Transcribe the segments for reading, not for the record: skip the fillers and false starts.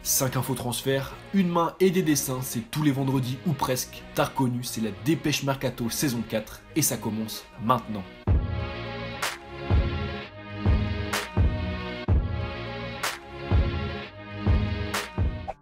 5 infos transferts, une main et des dessins, c'est tous les vendredis ou presque. T'as reconnu, c'est la Dépêche Mercato saison 4 et ça commence maintenant.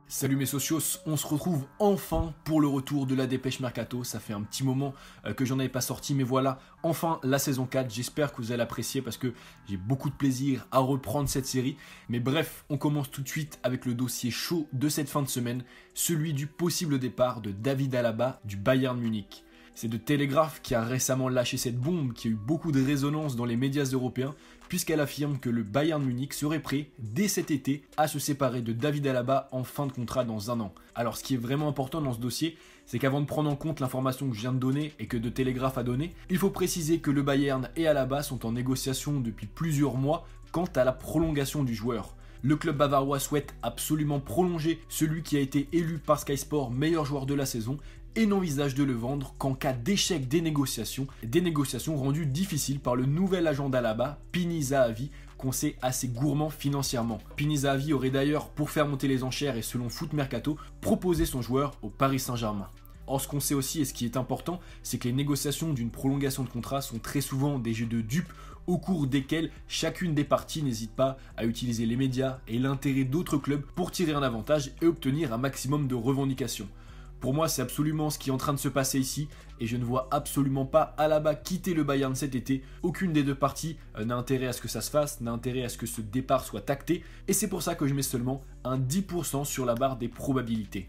Salut mes socios, on se retrouve enfin pour le retour de la Dépêche Mercato. Ça fait un petit moment que j'en avais pas sorti, mais voilà, enfin la saison 4. J'espère que vous allez apprécier parce que j'ai beaucoup de plaisir à reprendre cette série. Mais bref, on commence tout de suite avec le dossier chaud de cette fin de semaine, celui du possible départ de David Alaba du Bayern Munich. C'est The Telegraph qui a récemment lâché cette bombe qui a eu beaucoup de résonance dans les médias européens puisqu'elle affirme que le Bayern Munich serait prêt dès cet été à se séparer de David Alaba en fin de contrat dans un an. Alors ce qui est vraiment important dans ce dossier, c'est qu'avant de prendre en compte l'information que je viens de donner et que The Telegraph a donnée, il faut préciser que le Bayern et Alaba sont en négociation depuis plusieurs mois quant à la prolongation du joueur. Le club bavarois souhaite absolument prolonger celui qui a été élu par Sky Sport meilleur joueur de la saison et n'envisage de le vendre qu'en cas d'échec des négociations rendues difficiles par le nouvel agent d'Alaba, Pini Zahavi, qu'on sait assez gourmand financièrement. Pini Zahavi aurait d'ailleurs, pour faire monter les enchères et selon Foot Mercato, proposé son joueur au Paris Saint-Germain. Or, ce qu'on sait aussi et ce qui est important, c'est que les négociations d'une prolongation de contrat sont très souvent des jeux de dupes au cours desquels chacune des parties n'hésite pas à utiliser les médias et l'intérêt d'autres clubs pour tirer un avantage et obtenir un maximum de revendications. Pour moi, c'est absolument ce qui est en train de se passer ici et je ne vois absolument pas Alaba quitter le Bayern cet été. Aucune des deux parties n'a intérêt à ce que ça se fasse, n'a intérêt à ce que ce départ soit acté et c'est pour ça que je mets seulement un 10% sur la barre des probabilités.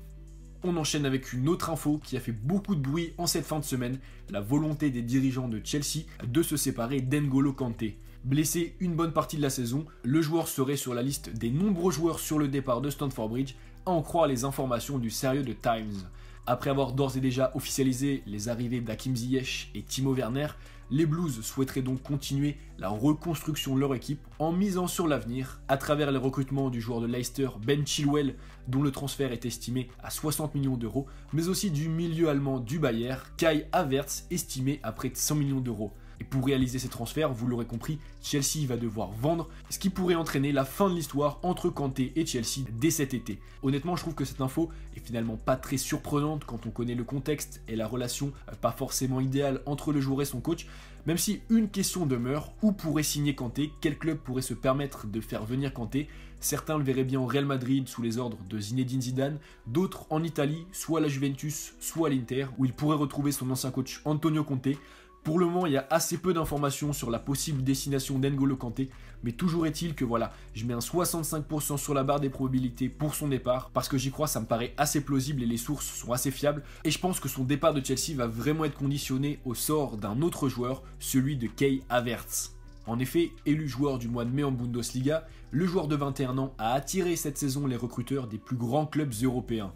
On enchaîne avec une autre info qui a fait beaucoup de bruit en cette fin de semaine, la volonté des dirigeants de Chelsea de se séparer d'N'Golo Kanté. Blessé une bonne partie de la saison, le joueur serait sur la liste des nombreux joueurs sur le départ de Stamford Bridge, à en croire les informations du sérieux de Times. Après avoir d'ores et déjà officialisé les arrivées d'Hakim Ziyech et Timo Werner, les Blues souhaiteraient donc continuer la reconstruction de leur équipe en misant sur l'avenir à travers les recrutements du joueur de Leicester Ben Chilwell dont le transfert est estimé à 60 millions d'euros, mais aussi du milieu allemand du Bayern, Kai Havertz, estimé à près de 100 millions d'euros. Et pour réaliser ces transferts, vous l'aurez compris, Chelsea va devoir vendre, ce qui pourrait entraîner la fin de l'histoire entre Kanté et Chelsea dès cet été. Honnêtement, je trouve que cette info est finalement pas très surprenante quand on connaît le contexte et la relation pas forcément idéale entre le joueur et son coach, même si une question demeure, où pourrait signer Kanté, quel club pourrait se permettre de faire venir Kanté? Certains le verraient bien au Real Madrid sous les ordres de Zinedine Zidane, d'autres en Italie, soit à la Juventus, soit à l'Inter, où il pourrait retrouver son ancien coach Antonio Conte. Pour le moment, il y a assez peu d'informations sur la possible destination d'N'Golo Kanté, mais toujours est-il que voilà, je mets un 65% sur la barre des probabilités pour son départ, parce que j'y crois, ça me paraît assez plausible et les sources sont assez fiables, et je pense que son départ de Chelsea va vraiment être conditionné au sort d'un autre joueur, celui de Kai Havertz. En effet, élu joueur du mois de mai en Bundesliga, le joueur de 21 ans a attiré cette saison les recruteurs des plus grands clubs européens.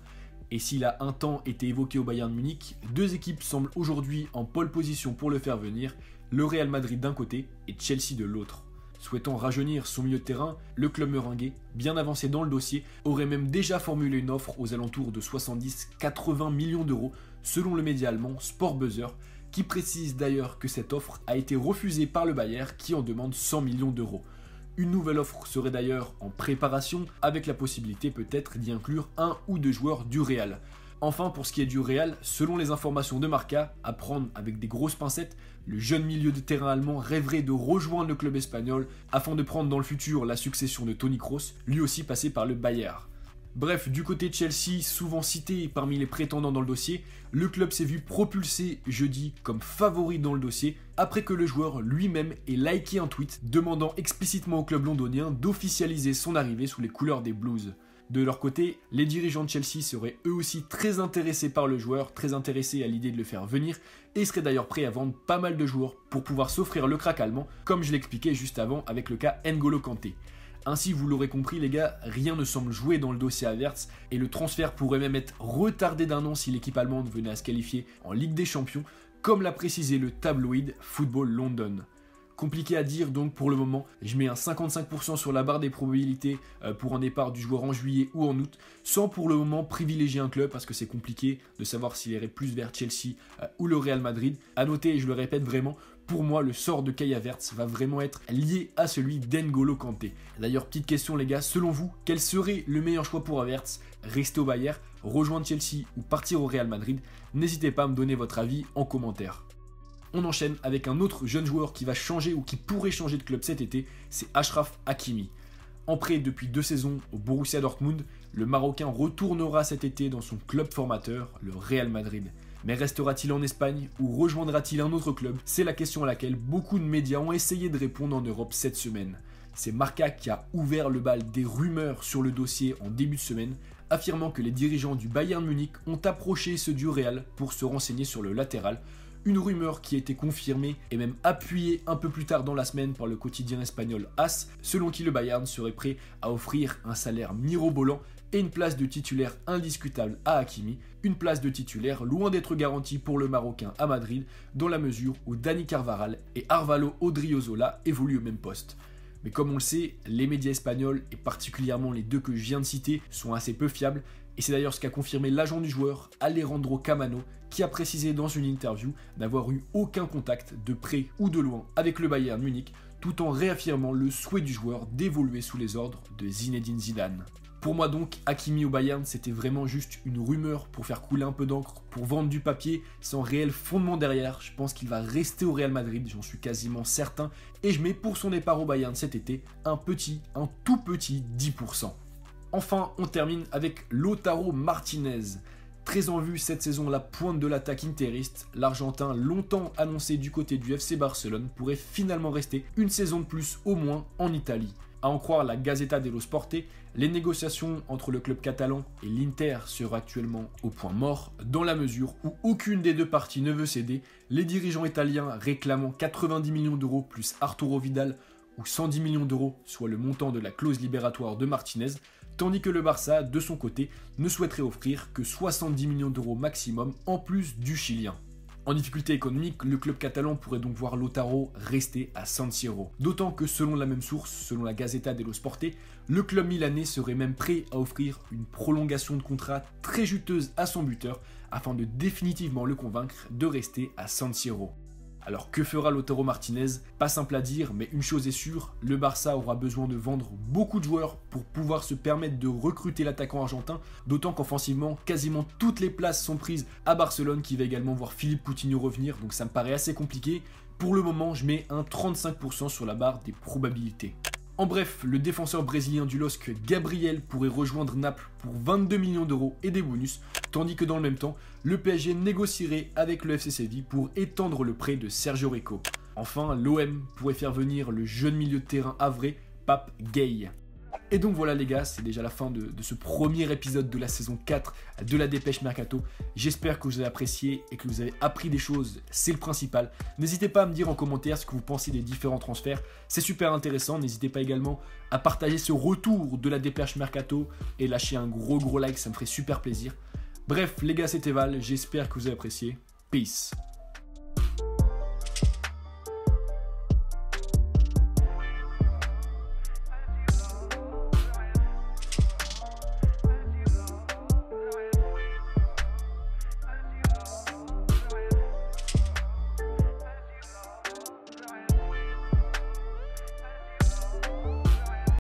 Et s'il a un temps été évoqué au Bayern Munich, deux équipes semblent aujourd'hui en pole position pour le faire venir, le Real Madrid d'un côté et Chelsea de l'autre. Souhaitant rajeunir son milieu de terrain, le club meringué, bien avancé dans le dossier, aurait même déjà formulé une offre aux alentours de 70-80 millions d'euros, selon le média allemand Sport Buzzer, qui précise d'ailleurs que cette offre a été refusée par le Bayern qui en demande 100 millions d'euros. Une nouvelle offre serait d'ailleurs en préparation avec la possibilité peut-être d'y inclure un ou deux joueurs du Real. Enfin, pour ce qui est du Real, selon les informations de Marca, à prendre avec des grosses pincettes, le jeune milieu de terrain allemand rêverait de rejoindre le club espagnol afin de prendre dans le futur la succession de Toni Kroos, lui aussi passé par le Bayern. Bref, du côté de Chelsea, souvent cité parmi les prétendants dans le dossier, le club s'est vu propulsé jeudi comme favori dans le dossier après que le joueur lui-même ait liké un tweet demandant explicitement au club londonien d'officialiser son arrivée sous les couleurs des Blues. De leur côté, les dirigeants de Chelsea seraient eux aussi très intéressés par le joueur, très intéressés à l'idée de le faire venir et seraient d'ailleurs prêts à vendre pas mal de joueurs pour pouvoir s'offrir le crack allemand, comme je l'expliquais juste avant avec le cas N'Golo Kanté. Ainsi, vous l'aurez compris les gars, rien ne semble jouer dans le dossier Havertz et le transfert pourrait même être retardé d'un an si l'équipe allemande venait à se qualifier en Ligue des Champions, comme l'a précisé le tabloïd Football London. Compliqué à dire donc pour le moment, je mets un 55% sur la barre des probabilités pour un départ du joueur en juillet ou en août, sans pour le moment privilégier un club parce que c'est compliqué de savoir s'il irait plus vers Chelsea ou le Real Madrid. A noter, et je le répète vraiment, pour moi, le sort de Kai Havertz va vraiment être lié à celui d'N'Golo Kanté. D'ailleurs, petite question les gars, selon vous, quel serait le meilleur choix pour Havertz? Rester au Bayern, rejoindre Chelsea ou partir au Real Madrid? N'hésitez pas à me donner votre avis en commentaire. On enchaîne avec un autre jeune joueur qui va changer ou qui pourrait changer de club cet été, c'est Achraf Hakimi. En prêt depuis 2 saisons au Borussia Dortmund, le Marocain retournera cet été dans son club formateur, le Real Madrid. Mais restera-t-il en Espagne ou rejoindra-t-il un autre club? C'est la question à laquelle beaucoup de médias ont essayé de répondre en Europe cette semaine. C'est Marca qui a ouvert le bal des rumeurs sur le dossier en début de semaine, affirmant que les dirigeants du Bayern Munich ont approché ceux du Real pour se renseigner sur le latéral. Une rumeur qui a été confirmée et même appuyée un peu plus tard dans la semaine par le quotidien espagnol AS, selon qui le Bayern serait prêt à offrir un salaire mirobolant et une place de titulaire indiscutable à Hakimi, une place de titulaire loin d'être garantie pour le Marocain à Madrid, dans la mesure où Dani Carvajal et Arvalo Odriozola évoluent au même poste. Mais comme on le sait, les médias espagnols, et particulièrement les 2 que je viens de citer, sont assez peu fiables, et c'est d'ailleurs ce qu'a confirmé l'agent du joueur, Alejandro Camano, qui a précisé dans une interview n'avoir eu aucun contact de près ou de loin avec le Bayern Munich, tout en réaffirmant le souhait du joueur d'évoluer sous les ordres de Zinedine Zidane. Pour moi donc, Hakimi au Bayern, c'était vraiment juste une rumeur pour faire couler un peu d'encre, pour vendre du papier, sans réel fondement derrière. Je pense qu'il va rester au Real Madrid, j'en suis quasiment certain, et je mets pour son départ au Bayern cet été un tout petit 10%. Enfin, on termine avec Lautaro Martinez. Très en vue cette saison, la pointe de l'attaque interiste, l'Argentin longtemps annoncé du côté du FC Barcelone pourrait finalement rester une saison de plus au moins en Italie. À en croire la Gazzetta dello Sport, les négociations entre le club catalan et l'Inter seraient actuellement au point mort, dans la mesure où aucune des 2 parties ne veut céder, les dirigeants italiens réclamant 90 millions d'euros plus Arturo Vidal ou 110 millions d'euros, soit le montant de la clause libératoire de Martinez, tandis que le Barça, de son côté, ne souhaiterait offrir que 70 millions d'euros maximum en plus du Chilien. En difficulté économique, le club catalan pourrait donc voir Lautaro rester à San Siro. D'autant que selon la même source, selon la Gazzetta dello Sport, le club milanais serait même prêt à offrir une prolongation de contrat très juteuse à son buteur afin de définitivement le convaincre de rester à San Siro. Alors que fera Lautaro Martinez? Pas simple à dire, mais une chose est sûre, le Barça aura besoin de vendre beaucoup de joueurs pour pouvoir se permettre de recruter l'attaquant argentin, d'autant qu'offensivement, quasiment toutes les places sont prises à Barcelone qui va également voir Philippe Coutinho revenir, donc ça me paraît assez compliqué. Pour le moment, je mets un 35% sur la barre des probabilités. En bref, le défenseur brésilien du LOSC Gabriel pourrait rejoindre Naples pour 22 millions d'euros et des bonus, tandis que dans le même temps, le PSG négocierait avec le FC Séville pour étendre le prêt de Sergio Rico. Enfin, l'OM pourrait faire venir le jeune milieu de terrain havrais, Pape Gueye. Et donc voilà les gars, c'est déjà la fin de ce premier épisode de la saison 4 de la Dépêche Mercato. J'espère que vous avez apprécié et que vous avez appris des choses, c'est le principal. N'hésitez pas à me dire en commentaire ce que vous pensez des différents transferts, c'est super intéressant. N'hésitez pas également à partager ce retour de la Dépêche Mercato et lâcher un gros like, ça me ferait super plaisir. Bref les gars, c'était Val, j'espère que vous avez apprécié. Peace.